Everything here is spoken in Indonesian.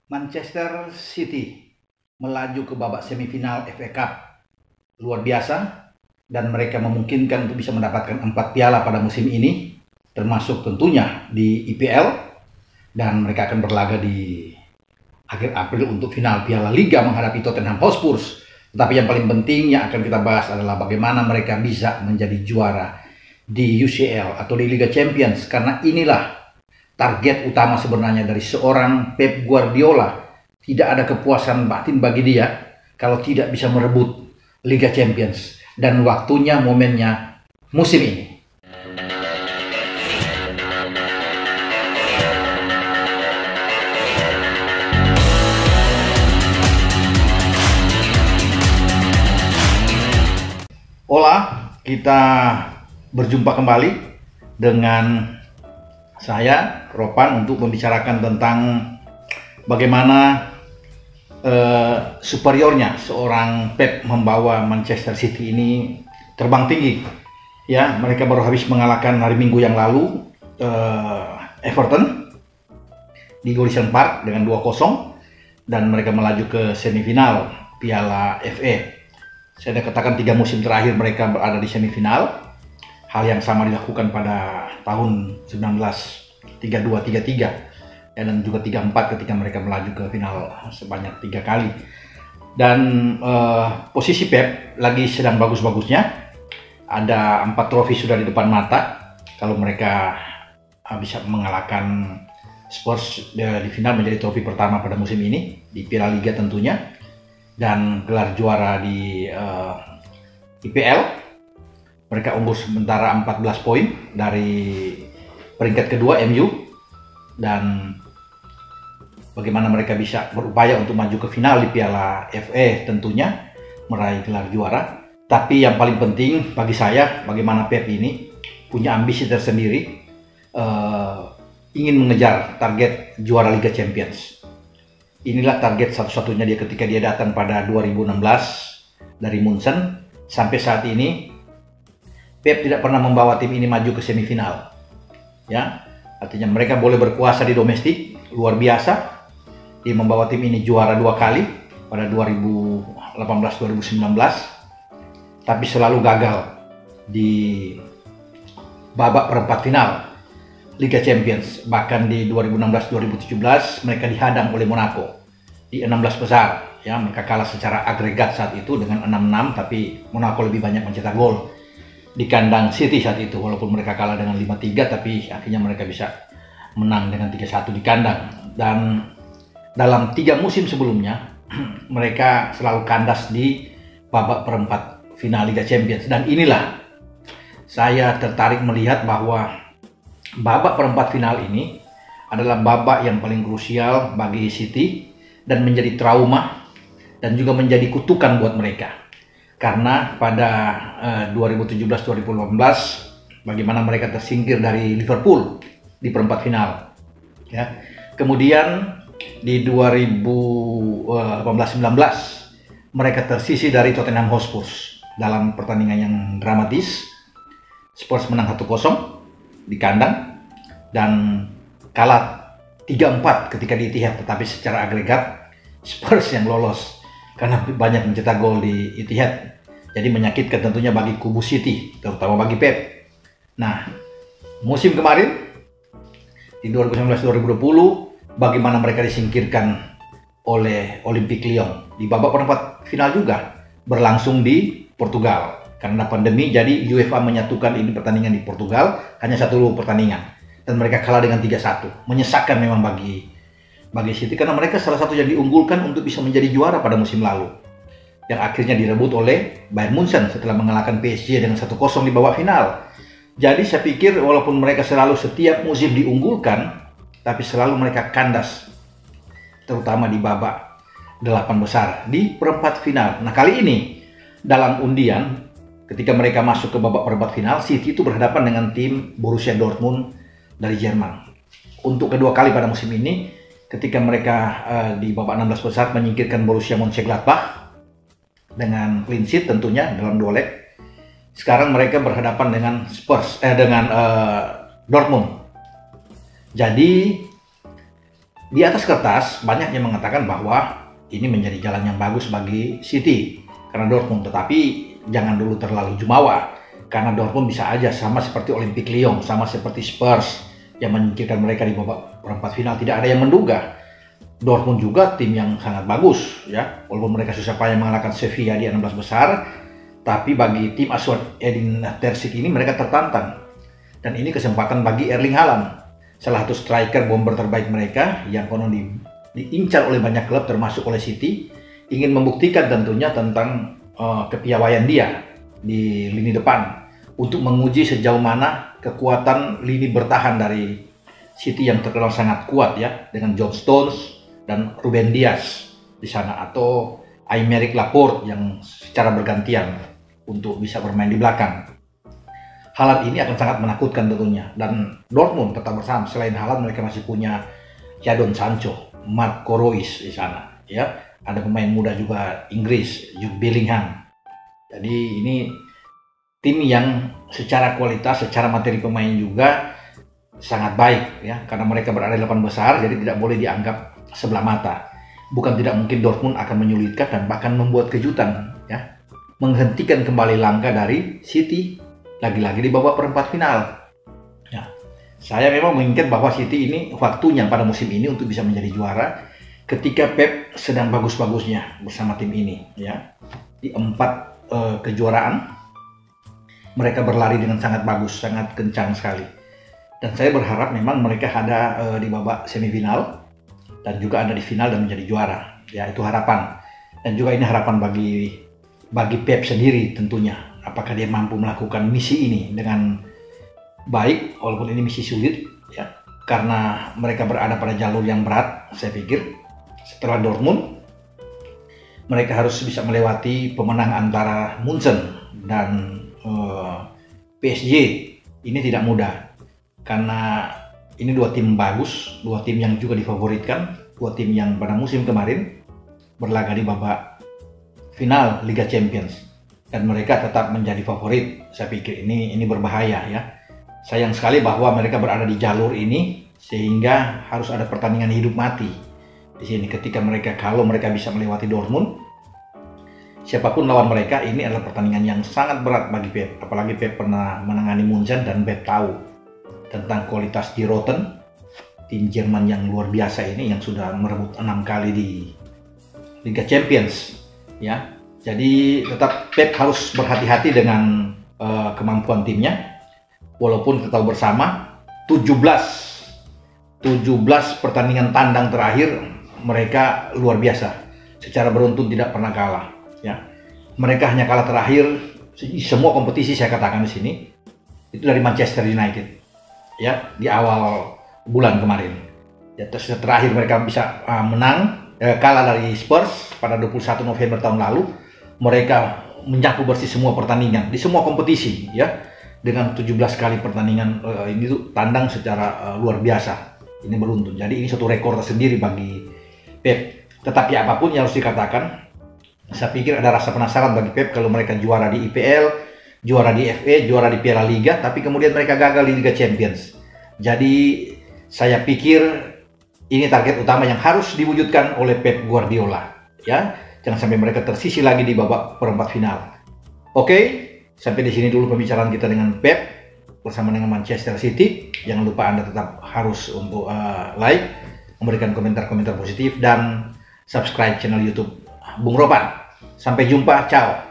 Manchester City melaju ke babak semifinal FA Cup. Luar biasa, dan mereka memungkinkan untuk bisa mendapatkan 4 piala pada musim ini, termasuk tentunya di IPL, dan mereka akan berlaga di akhir April untuk final Piala Liga menghadapi Tottenham Hotspur. Tetapi yang paling penting yang akan kita bahas adalah bagaimana mereka bisa menjadi juara di UCL atau di Liga Champions, karena inilah target utama sebenarnya dari seorang Pep Guardiola. Tidak ada kepuasan batin bagi dia kalau tidak bisa merebut Liga Champions, dan waktunya, momennya musim ini. Hola, kita berjumpa kembali dengan saya, Ropan, untuk membicarakan tentang bagaimana superiornya seorang Pep membawa Manchester City ini terbang tinggi. Ya, mereka baru habis mengalahkan hari Minggu yang lalu Everton di Goodison Park dengan 2-0, dan mereka melaju ke semifinal Piala FA. Saya sudah katakan 3 musim terakhir mereka berada di semifinal. Hal yang sama dilakukan pada tahun 1932-33 dan juga 34 ketika mereka melaju ke final sebanyak 3 kali. Dan posisi Pep lagi sedang bagus-bagusnya. Ada 4 trofi sudah di depan mata. Kalau mereka bisa mengalahkan Spurs di final, menjadi trofi pertama pada musim ini di Piala Liga tentunya, dan gelar juara di IPL. Mereka unggul sementara 14 poin dari peringkat kedua MU, dan bagaimana mereka bisa berupaya untuk maju ke final di Piala FA tentunya, meraih gelar juara. Tapi yang paling penting bagi saya, bagaimana Pep ini punya ambisi tersendiri, ingin mengejar target juara Liga Champions. Inilah target satu-satunya dia ketika dia datang pada 2016 dari Munchen. Sampai saat ini Pep tidak pernah membawa tim ini maju ke semifinal. Ya, artinya mereka boleh berkuasa di domestik, luar biasa. Dia membawa tim ini juara 2 kali pada 2018-2019, tapi selalu gagal di babak perempat final Liga Champions. Bahkan di 2016-2017 mereka dihadang oleh Monaco di 16 besar. Ya, mereka kalah secara agregat saat itu dengan 6-6, tapi Monaco lebih banyak mencetak gol di kandang City saat itu. Walaupun mereka kalah dengan 5-3, tapi akhirnya mereka bisa menang dengan 3-1 di kandang. Dan dalam 3 musim sebelumnya mereka selalu kandas di babak perempat final Liga Champions. Dan inilah saya tertarik melihat bahwa babak perempat final ini adalah babak yang paling krusial bagi City dan menjadi trauma dan juga menjadi kutukan buat mereka. Karena pada 2017-2018 bagaimana mereka tersingkir dari Liverpool di perempat final. Ya. Kemudian di 2018-19 mereka tersisih dari Tottenham Hotspur dalam pertandingan yang dramatis. Spurs menang 1-0 di kandang dan kalah 3-4 ketika di Etihad, tetapi secara agregat Spurs yang lolos karena banyak mencetak gol di Etihad. Jadi menyakitkan tentunya bagi kubu City, terutama bagi Pep. Nah, musim kemarin di 2019-2020 bagaimana mereka disingkirkan oleh Olympique Lyon di babak perempat final juga berlangsung di Portugal. Karena pandemi, jadi UEFA menyatukan ini pertandingan di Portugal, hanya 1 pertandingan, dan mereka kalah dengan 3-1. Menyesakkan memang bagi City, karena mereka salah satu yang diunggulkan untuk bisa menjadi juara pada musim lalu, yang akhirnya direbut oleh Bayern Munchen setelah mengalahkan PSG dengan 1-0 di babak final. Jadi saya pikir walaupun mereka selalu setiap musim diunggulkan, tapi selalu mereka kandas, terutama di babak 8 besar di perempat final. Nah, kali ini dalam undian ketika mereka masuk ke babak perempat final, City itu berhadapan dengan tim Borussia Dortmund dari Jerman. Untuk kedua kali pada musim ini, ketika mereka di babak 16 besar menyingkirkan Borussia Mönchengladbach dengan clean sheet tentunya dalam 2 leg. Sekarang mereka berhadapan dengan Dortmund. Jadi Di atas kertas banyak yang mengatakan bahwa ini menjadi jalan yang bagus bagi City karena Dortmund, tetapi jangan dulu terlalu jumawa karena Dortmund bisa aja sama seperti Olympique Lyon, sama seperti Spurs yang menyingkirkan mereka di babak perempat final. Tidak ada yang menduga. Dortmund juga tim yang sangat bagus ya, walaupun mereka susah payah mengalahkan Sevilla di 16 besar, tapi bagi tim asuhan Edin Terzic ini mereka tertantang. Dan ini kesempatan bagi Erling Haaland, salah satu striker bomber terbaik mereka yang konon diincar oleh banyak klub termasuk oleh City, ingin membuktikan tentunya tentang kepiawaian dia di lini depan untuk menguji sejauh mana kekuatan lini bertahan dari City yang terkenal sangat kuat ya, dengan John Stones dan Ruben Dias di sana, atau Aymeric Laporte yang secara bergantian untuk bisa bermain di belakang. Haaland ini akan sangat menakutkan tentunya, dan Dortmund tetap bersama. Selain Haaland mereka masih punya Jadon Sancho, Marco Reus di sana ya. Ada pemain muda juga Inggris, Jude Bellingham. Jadi ini tim yang secara kualitas, secara materi pemain juga sangat baik ya, karena mereka berada di 8 besar, jadi tidak boleh dianggap sebelah mata. Bukan tidak mungkin Dortmund akan menyulitkan dan bahkan membuat kejutan ya, menghentikan kembali langkah dari City lagi-lagi di babak perempat final ya. Saya memang menginginkan bahwa City ini waktunya pada musim ini untuk bisa menjadi juara ketika Pep sedang bagus-bagusnya bersama tim ini ya. Di 4 kejuaraan mereka berlari dengan sangat bagus, sangat kencang sekali. Dan saya berharap memang mereka ada di babak semifinal dan juga ada di final dan menjadi juara. Ya, itu harapan. Dan juga ini harapan bagi Pep sendiri tentunya. Apakah dia mampu melakukan misi ini dengan baik, walaupun ini misi sulit ya. Karena mereka berada pada jalur yang berat, saya pikir. Setelah Dortmund, mereka harus bisa melewati pemenang antara Munchen dan PSG. Ini tidak mudah. Karena ini 2 tim bagus, 2 tim yang juga difavoritkan, 2 tim yang pada musim kemarin berlaga di babak final Liga Champions, dan mereka tetap menjadi favorit. Saya pikir ini berbahaya ya. Sayang sekali bahwa mereka berada di jalur ini sehingga harus ada pertandingan hidup mati di sini. Ketika kalau mereka bisa melewati Dortmund, siapapun lawan mereka, ini adalah pertandingan yang sangat berat bagi Pep. Apalagi Pep pernah menangani Munchen dan Pep tahu tentang kualitas di Rotten, tim Jerman yang luar biasa ini yang sudah merebut 6 kali di Liga Champions ya. Jadi tetap Pep harus berhati-hati dengan kemampuan timnya, walaupun kita tahu bersama 17 pertandingan tandang terakhir mereka luar biasa, secara beruntun tidak pernah kalah ya. Mereka hanya kalah terakhir di semua kompetisi, saya katakan di sini, itu dari Manchester United ya, di awal bulan kemarin ya. Terus terakhir mereka bisa kalah dari Spurs pada 21 November tahun lalu. Mereka menyapu bersih semua pertandingan di semua kompetisi ya, dengan 17 kali pertandingan ini tuh tandang secara luar biasa. Ini beruntun. Jadi ini suatu rekor tersendiri bagi Pep. Tetapi apapun yang harus dikatakan, saya pikir ada rasa penasaran bagi Pep kalau mereka juara di IPL, juara di FA, juara di Piala Liga, tapi kemudian mereka gagal di Liga Champions. Jadi saya pikir ini target utama yang harus diwujudkan oleh Pep Guardiola ya. Jangan sampai mereka tersisih lagi di babak perempat final. Oke, sampai di sini dulu pembicaraan kita dengan Pep bersama dengan Manchester City. Jangan lupa Anda tetap harus untuk like, memberikan komentar-komentar positif, dan subscribe channel YouTube Bung Ropan. Sampai jumpa, ciao.